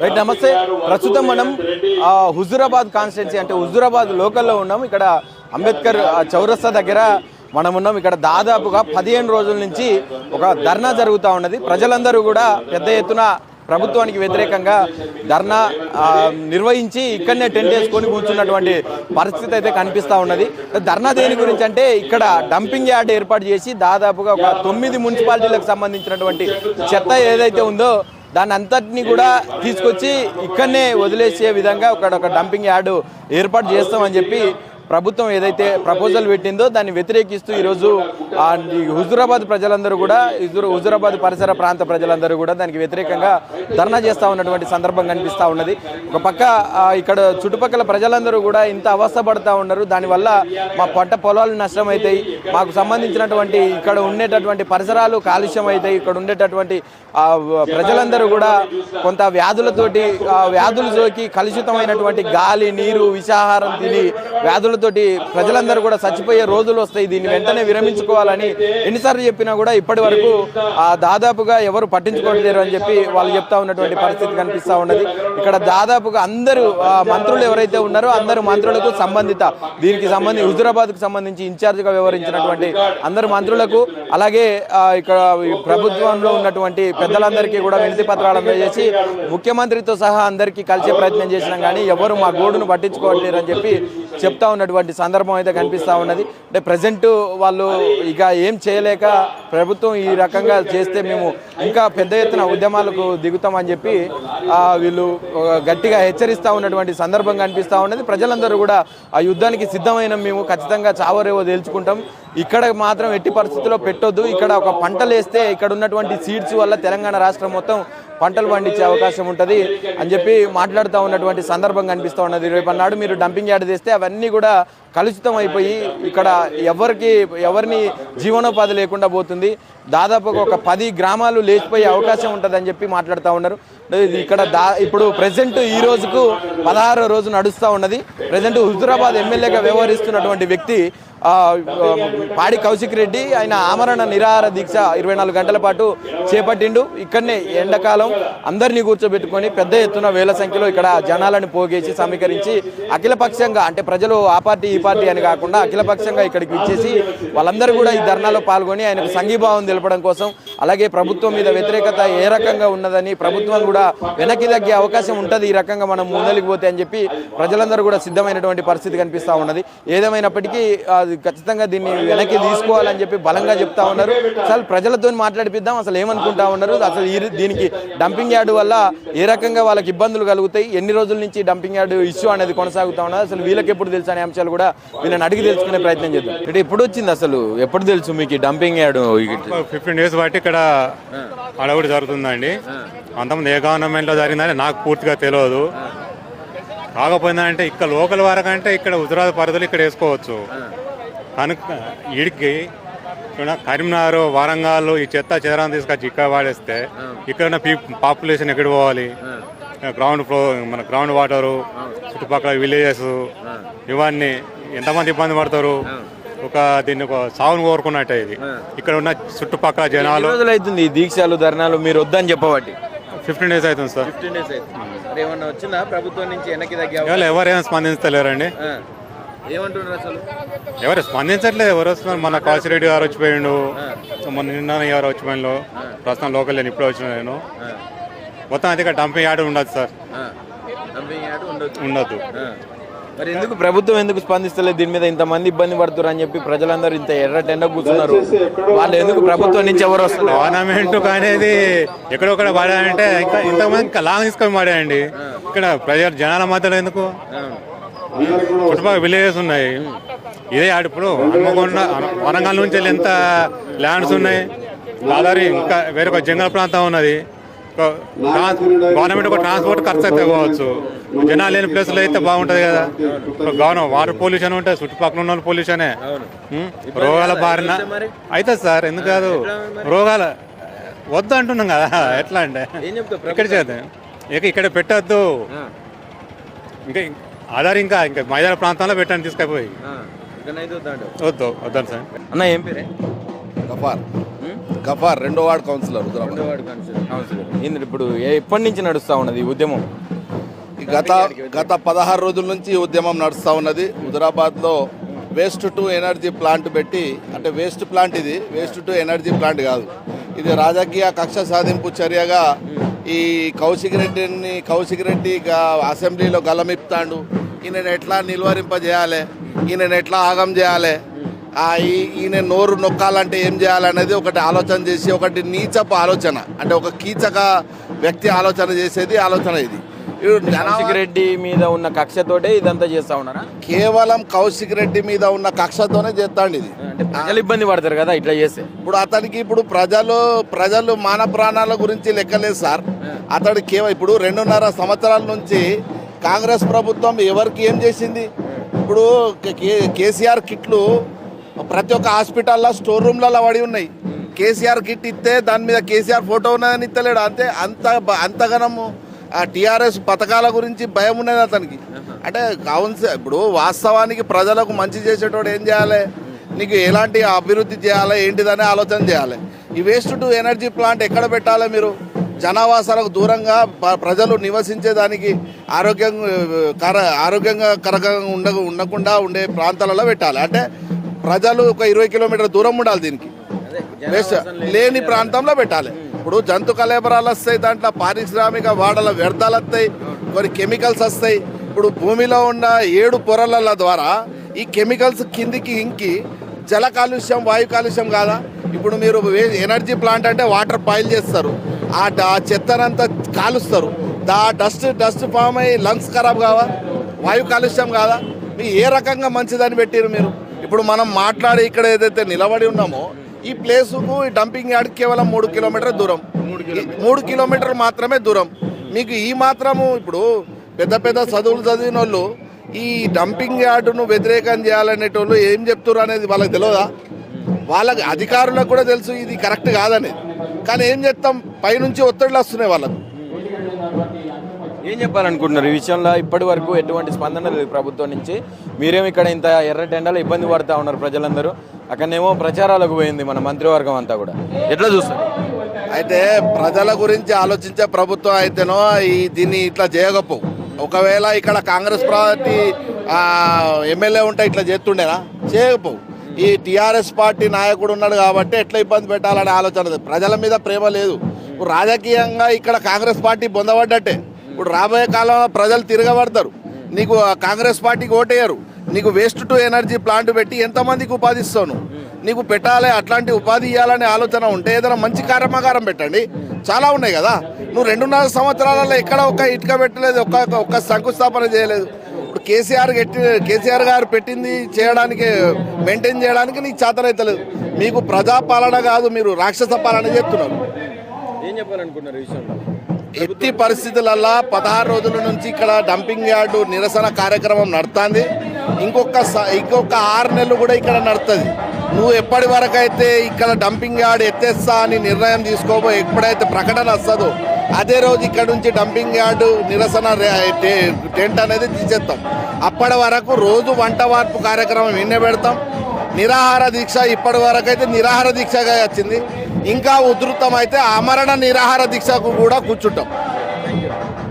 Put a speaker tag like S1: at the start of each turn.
S1: Right, నమస్తే. ప్రస్తుతం మనం హుజూరాబాద్ కాన్స్టిట్యున్సీ అంటే హుజూరాబాద్ లోకల్లో ఉన్నాం. ఇక్కడ అంబేద్కర్ చౌరస్తా దగ్గర మనం ఉన్నాం. ఇక్కడ దాదాపుగా 15 రోజుల నుంచి ఒక ధర్నా జరుగుతూ ఉన్నది. ప్రజలందరూ కూడా పెద్ద ఎత్తున ప్రభుత్వానికి వ్యతిరేకంగా ధర్నా నిర్వహించి ఇక్కడనే టెంట్ వేసుకొని కూర్చున్నటువంటి పరిస్థితి అయితే కనిపిస్తూ ఉన్నది. ధర్నా దేని గురించి అంటే ఇక్కడ డంపింగ్ యార్డ్ ఏర్పాటు చేసి దాదాపుగా ఒక 9 మున్సిపాలిటీలకు సంబంధించినటువంటి చెత్త ఏదైతే ఉందో దాన్ని అంతటినీ కూడా తీసుకొచ్చి ఇక్కడనే వదిలేసే విధంగా ఒక డంపింగ్ యార్డు ఏర్పాటు చేస్తామని చెప్పి ప్రభుత్వం ఏదైతే ప్రపోజల్ పెట్టిందో దాన్ని వ్యతిరేకిస్తూ ఈరోజు హుజూరాబాద్ ప్రజలందరూ కూడా హుజూరాబాద్ పరిసర ప్రాంత ప్రజలందరూ కూడా దానికి వ్యతిరేకంగా ధర్నా చేస్తూ ఉన్నటువంటి సందర్భం కనిపిస్తూ ఉన్నది. ఒక పక్క ఇక్కడ చుట్టుపక్కల ప్రజలందరూ కూడా ఇంత అవస్థపడుతూ ఉన్నారు. దానివల్ల మా పంట పొలాలు నష్టం అవుతాయి, మాకు సంబంధించినటువంటి ఇక్కడ ఉండేటటువంటి పరిసరాలు కాలుష్యం అవుతాయి, ఇక్కడ ఉండేటటువంటి ప్రజలందరూ కూడా కొంత వ్యాధులతోటి వ్యాధులు సోకి కలుషితమైనటువంటి గాలి నీరు విషాహారం తిని వ్యాధులతోటి ప్రజలందరూ కూడా చచ్చిపోయే రోజులు వస్తాయి. దీన్ని వెంటనే విరమించుకోవాలని ఎన్నిసార్లు చెప్పినా కూడా ఇప్పటి వరకు దాదాపుగా ఎవరు పట్టించుకోవట్లేరు అని చెప్పి వాళ్ళు చెప్తా ఉన్నటువంటి పరిస్థితి కనిపిస్తూ ఉన్నది. ఇక్కడ దాదాపుగా అందరూ మంత్రులు ఎవరైతే ఉన్నారో అందరూ మంత్రులకు సంబంధిత దీనికి సంబంధించి హుజూరాబాద్కు సంబంధించి ఇన్ఛార్జిగా వ్యవహరించినటువంటి అందరు మంత్రులకు అలాగే ఇక్కడ ప్రభుత్వంలో ఉన్నటువంటి పెద్దలందరికీ కూడా వినతి పత్రాలు అందజేసి ముఖ్యమంత్రితో సహా అందరికీ కలిసే ప్రయత్నం చేసినాం కానీ ఎవరు మా గోడును పట్టించుకోవట్లేరు అని చెప్పి చెప్తా ఉన్నటువంటి సందర్భం అయితే కనిపిస్తూ ఉన్నది. అంటే ప్రజెంట్ వాళ్ళు ఇక ఏం చేయలేక ప్రభుత్వం ఈ రకంగా చేస్తే మేము ఇంకా పెద్ద ఎత్తున ఉద్యమాలకు దిగుతామని చెప్పి వీళ్ళు గట్టిగా హెచ్చరిస్తూ ఉన్నటువంటి సందర్భం కనిపిస్తూ ఉన్నది. ప్రజలందరూ కూడా ఆ యుద్ధానికి సిద్ధమైన మేము ఖచ్చితంగా చావరేవో తేల్చుకుంటాం, ఇక్కడ మాత్రం ఎట్టి పరిస్థితుల్లో పెట్టొద్దు, ఇక్కడ ఒక పంటలు వేస్తే ఇక్కడ ఉన్నటువంటి సీడ్స్ వల్ల తెలంగాణ రాష్ట్రం మొత్తం పంటలు పండించే అవకాశం ఉంటుంది అని చెప్పి మాట్లాడుతూ ఉన్నటువంటి సందర్భం కనిపిస్తూ ఉన్నది. రేపన్నాడు మీరు డంపింగ్ యార్డ్ చేస్తే అవన్నీ కూడా కలుషితం అయిపోయి ఇక్కడ ఎవరిని జీవనోపాధి లేకుండా పోతుంది, దాదాపుగా ఒక 10 గ్రామాలు లేచిపోయే అవకాశం ఉంటుందని చెప్పి మాట్లాడుతూ ఉన్నారు. ఇక్కడ ఇప్పుడు ప్రజెంట్ ఈ రోజుకు 16వ రోజు నడుస్తూ ఉన్నది. ప్రజెంట్ హుజూరాబాద్ ఎమ్మెల్యేగా వ్యవహరిస్తున్నటువంటి వ్యక్తి పాడి కౌశిక్ రెడ్డి ఆయన ఆమరణ నిరాహార దీక్ష 24 గంటల పాటు చేపట్టిండు. ఇక్కడనే ఎండాకాలం అందరినీ కూర్చోబెట్టుకొని పెద్ద ఎత్తున వేల సంఖ్యలో ఇక్కడ జనాలను పోగేసి సమీకరించి అఖిలపక్షంగా అంటే ప్రజలు ఆ పార్టీ ఈ పార్టీ అని కాకుండా అఖిలపక్షంగా ఇక్కడికి ఇచ్చేసి వాళ్ళందరూ కూడా ఈ ధర్నాలో పాల్గొని ఆయనకు సంఘీభావం తెలపడం కోసం అలాగే ప్రభుత్వం మీద వ్యతిరేకత ఏ రకంగా ఉన్నదని ప్రభుత్వం కూడా వెనక్కి తగ్గే అవకాశం ఉంటుంది ఈ రకంగా మనం ముందలికి పోతే అని చెప్పి ప్రజలందరూ కూడా సిద్ధమైనటువంటి పరిస్థితి కనిపిస్తూ ఉన్నది. ఏదేమైనప్పటికీ ఖచ్చితంగా దీన్ని వెనక్కి తీసుకోవాలని చెప్పి బలంగా చెప్తా ఉన్నారు. అసలు ప్రజలతో మాట్లాడిపిద్దాం, అసలు ఏమనుకుంటా ఉన్నారు, అసలు దీనికి డంపింగ్ యార్డు వల్ల ఏ రకంగా వాళ్ళకి ఇబ్బందులు కలుగుతాయి, ఎన్ని రోజుల నుంచి డంపింగ్ యార్డు ఇష్యూ అనేది కొనసాగుతా ఉన్నది, అసలు వీళ్ళకి ఎప్పుడు తెలుసు అనే అంశాలు కూడా వీళ్ళని అడిగి తెలుసుకునే ప్రయత్నం చేద్దాం. అంటే ఎప్పుడు వచ్చింది అసలు ఎప్పుడు తెలుసు మీకు డంపింగ్ యార్డు?
S2: 15 డేస్ బట్టి ఇక్కడ అడవుడు జరుగుతుందండి. అంతమంది ఏ గవర్నమెంట్లో జరిగిందని నాకు పూర్తిగా తెలియదు. కాకపోయిందంటే ఇక్కడ లోకల్ వరకంటే ఇక్కడ హుజూరాబాద్ పరిధిలో ఇక్కడ వేసుకోవచ్చు. కనుక వీడికి కరీంనగర్ వరంగల్ ఈ చెత్త చెదరాన్ని తీసుకొచ్చి ఇక్కడ వాడేస్తే ఇక్కడ పాపులేషన్ ఎక్కడ పోవాలి? గ్రౌండ్ ఫ్లోర్ మన గ్రౌండ్ వాటరు చుట్టుపక్కల విలేజెస్ ఇవన్నీ ఎంతమంది ఇబ్బంది పడతారు. దీన్ని ఒక సాగును కోరుకున్నట్టే ఇది. ఇక్కడ ఉన్న చుట్టుపక్కల జనాలు
S1: అవుతుంది ఈ దీక్షలు ధర్నాలు మీరు వద్దని చెప్పబట్టి
S2: 15 డేస్ అవుతుంది సార్.
S1: ప్రభుత్వం నుంచి
S2: ఎవరేమో స్పందించలేరండి. ఎవరు స్పందించట్లేదు. ఎవరు వస్తున్నారు? మన కాశిరెడ్డి గారు వచ్చిపోయిండు, మొన్న నిన్న గారు వచ్చిపోయిండు, ప్రస్తుతం లోకల్ నేను ఇప్పుడు వచ్చిన నేను మొత్తం అది డంపింగ్ యార్డ్ ఉండదు సార్, ఉండదు.
S1: మరి ఎందుకు ప్రభుత్వం ఎందుకు స్పందిస్తలేదు దీని మీద? ఇంతమంది ఇబ్బంది పడుతున్నారు అని చెప్పి ప్రజలందరూ ఇంత ఎర్రటెండ కూర్చున్నారు, వాళ్ళు ఎందుకు ప్రభుత్వం నుంచి ఎవరు వస్తున్నారు?
S2: గవర్నమెంట్ అనేది ఎక్కడొక్కడ పడాయంటే ఇంకా ఇంతమంది లాంగ్ తీసుకొని పడాయండి. ఇక్కడ ప్రజల జనాల మధ్యలో ఎందుకు? చుట్టుపక్కల విలేజెస్ ఉన్నాయి. ఇదే ఇప్పుడు హన్మకొండ వరంగల్ నుంచి వెళ్ళి ఎంత ల్యాండ్స్ ఉన్నాయి, దాదాపు ఇంకా వేరొక జంగల్ ప్రాంతం ఉన్నది. గవర్నమెంట్ ఒక ట్రాన్స్పోర్ట్ ఖర్చు అయితే పోవచ్చు, జనాలు లేని ప్లేస్లో అయితే బాగుంటుంది కదా. గవర్నమెంట్ వాటర్ పొల్యూషన్ ఉంటే చుట్టుపక్కల ఉన్న పొల్యూషనే రోగాల బారిన అవుతుంది సార్. ఎందుకు కాదు? రోగాల వద్దు అంటున్నాం కదా. ఎట్లా అంటే ఇక్కడ చేద్దాం, ఇక్కడ పెట్టద్దు. ఇంకా ఇంకా మైదాన ప్రాంతంలో పెట్టండి తీసుకుపోయి. వద్దు వద్దాను సార్.
S1: అన్న ఏం పేరే?
S3: గఫార్. గఫార్ 2వ వార్డ్ కౌన్సిలర్ హుజురాబాద్.
S1: ఇప్పుడు ఎప్పటి నుంచి నడుస్తూ ఉన్నది ఈ ఉద్యమం?
S3: ఈ గత 16 రోజుల నుంచి ఈ ఉద్యమం నడుస్తూ ఉన్నది. హుజురాబాద్లో వేస్ట్ టు ఎనర్జీ ప్లాంట్ పెట్టి, అంటే వేస్ట్ ప్లాంట్ ఇది, వేస్ట్ టు ఎనర్జీ ప్లాంట్ కాదు, ఇది రాజకీయ కక్ష సాధింపు చర్యగా ఈ కౌశిక్ రెడ్డి అసెంబ్లీలో గల్లమిప్తాడు. ఈయనను ఎట్లా నిలువరింపజేయాలి, ఈయనను ఎట్లా ఆగం చేయాలి, ఈయన నోరు నొక్కాలంటే ఏం చేయాలనేది ఒకటి ఆలోచన చేసి, ఒకటి నీచపు ఆలోచన, అంటే ఒక కీచక వ్యక్తి ఆలోచన చేసేది ఆలోచన ఇది.
S1: కౌశిక్ రెడ్డి మీద ఉన్న కక్షతోటే ఇదంతా చేస్తా ఉన్నారా?
S3: కేవలం కౌశిక్ రెడ్డి మీద ఉన్న కక్షతోనే చేస్తాండి ఇది.
S1: అంటే ప్రజలు ఇబ్బంది పడతారు కదా ఇట్లా చేస్తే.
S3: ఇప్పుడు అతనికి ఇప్పుడు ప్రజలు మాన ప్రాణాల గురించి లెక్కలేదు సార్. అతడు కేవలం ఇప్పుడు 2.5 సంవత్సరాల నుంచి కాంగ్రెస్ ప్రభుత్వం ఎవరికి ఏం చేసింది? ఇప్పుడు కేసీఆర్ కిట్లు ప్రతి ఒక్క హాస్పిటల్లో స్టోర్ రూమ్లలో పడి ఉన్నాయి. కేసీఆర్ కిట్ ఇస్తే దాని మీద కేసీఆర్ ఫోటో ఉన్నదని ఇస్తలేడు. అంతగనము టీఆర్ఎస్ పథకాల గురించి భయం ఉన్నది అతనికి. అంటే ఇప్పుడు వాస్తవానికి ప్రజలకు మంచి చేసేటోడు ఏం చేయాలి, నీకు ఎలాంటి అభివృద్ధి చేయాలి ఏంటిదనే ఆలోచన చేయాలి. ఈ వేస్ట్ టు ఎనర్జీ ప్లాంట్ ఎక్కడ పెట్టాలి? మీరు జనావాసాలకు దూరంగా ప్రజలు నివసించేదానికి ఆరోగ్యంగా ఉండకుండా ఉండే ప్రాంతాలలో పెట్టాలి. అంటే ప్రజలు ఒక 20 కిలోమీటర్ల దూరం ఉండాలి. దీనికి వేస్ట్ లేని ప్రాంతంలో పెట్టాలి. ఇప్పుడు జంతు కలేబరాలు వస్తాయి, దాంట్లో పారిశ్రామిక వాడల వ్యర్థాలు వస్తాయి, కొన్ని కెమికల్స్ వస్తాయి. ఇప్పుడు భూమిలో ఉన్న 7 పొరల ద్వారా ఈ కెమికల్స్ కిందికి ఇంకి జల కాలుష్యం, వాయు కాలుష్యం కాదా? ఇప్పుడు మీరు ఎనర్జీ ప్లాంట్ అంటే వాటర్ పాయిల్ చేస్తారు, ఆ చెత్తనంతా కాలుస్తారు, డస్ట్ ఫామ్ అయ్యి లంగ్స్ ఖరాబ్ కావా? వాయు కాలుష్యం కాదా? మీరు ఏ రకంగా మంచిదని పెట్టారు మీరు? ఇప్పుడు మనం మాట్లాడి ఇక్కడ ఏదైతే నిలబడి ఉన్నామో ఈ ప్లేసుకు ఈ డంపింగ్ యార్డ్ కేవలం 3 కిలోమీటర్ దూరం, 3 కిలోమీటర్లు మాత్రమే దూరం. మీకు ఈ మాత్రము ఇప్పుడు పెద్ద చదువులు చదివిన వాళ్ళు ఈ డంపింగ్ యార్డును వ్యతిరేకం చేయాలనేటోళ్ళు ఏం చెప్తారు అనేది వాళ్ళకి తెలియదా? వాళ్ళకి అధికారులకు కూడా తెలుసు ఇది కరెక్ట్ కాదనేది, కానీ ఏం చేస్తాం, పైనుంచి ఒత్తిడిలు వస్తున్నాయి వాళ్ళకు.
S1: ఏం చెప్పాలనుకుంటున్నారు ఈ విషయంలో? ఇప్పటి వరకు ఎటువంటి స్పందన లేదు ప్రభుత్వం నుంచి. మీరేమో ఇక్కడ ఇంత ఎర్రటెండలో ఇబ్బంది పడుతూ ఉన్నారు ప్రజలందరూ, అక్కడనేమో ప్రచారాలకు పోయింది మన మంత్రివర్గం అంతా కూడా. ఎట్లా చూస్తారు?
S3: అయితే ప్రజల గురించి ఆలోచించే ప్రభుత్వం అయితేనో దీన్ని ఇట్లా చేయకపోవు. ఒకవేళ ఇక్కడ కాంగ్రెస్ పార్టీ ఎమ్మెల్యే ఉంటే ఇట్లా చేస్తుండేనా? చేయకపోవు. ఈ టీఆర్ఎస్ పార్టీ నాయకుడు ఉన్నాడు కాబట్టి ఎట్లా ఇబ్బంది పెట్టాలనే ఆలోచన. ప్రజల మీద ప్రేమ లేదు. ఇప్పుడు రాజకీయంగా ఇక్కడ కాంగ్రెస్ పార్టీ పొందబడ్డట్టే. ఇప్పుడు రాబోయే కాలంలో ప్రజలు తిరగబడతారు, నీకు కాంగ్రెస్ పార్టీకి ఓటేయరు. నీకు వేస్ట్ టు ఎనర్జీ ప్లాంట్ పెట్టి ఎంతమందికి ఉపాధి ఇస్తాను? నీకు పెట్టాలి, అట్లాంటి ఉపాధి ఇవ్వాలనే ఆలోచన ఉంటే ఏదైనా మంచి కర్మాగారం పెట్టండి. చాలా ఉన్నాయి కదా. నువ్వు 2.5 సంవత్సరాలలో ఎక్కడ ఒక్క ఇటుక పెట్టలేదు, ఒక్క శంకుస్థాపన చేయలేదు. ఇప్పుడు కేసీఆర్ గారు పెట్టింది చేయడానికి, మెయింటైన్ చేయడానికి నీకు చేతనైతలేదు. మీకు ప్రజాపాలన కాదు, మీరు రాక్షస పాలన చేస్తున్నారు.
S1: ఏం చెప్పాలనుకున్నారు ఈ విషయంలో?
S3: ఎట్టి పరిస్థితులల్లో 16 రోజుల నుంచి ఇక్కడ డంపింగ్ యార్డు నిరసన కార్యక్రమం నడుతుంది. ఇంకొక 6 నెలలు కూడా ఇక్కడ నడుతుంది. నువ్వు ఎప్పటి వరకు అయితే ఇక్కడ డంపింగ్ యార్డ్ ఎత్తేస్తా అని నిర్ణయం తీసుకోబో, ఎప్పుడైతే ప్రకటన వస్తుందో అదే రోజు ఇక్కడ నుంచి డంపింగ్ యార్డు నిరసన టెంట్ అనేది తీసేస్తాం. అప్పటి వరకు రోజు వంట వార్పు కార్యక్రమం పెడతాం. నిరాహార దీక్ష ఇప్పటి వరకు అయితే నిరాహార దీక్షగా వచ్చింది. ఇంకా ఉధృతం అయితే ఆమరణ నిరాహార దీక్షకు కూడా కూర్చుంటాం.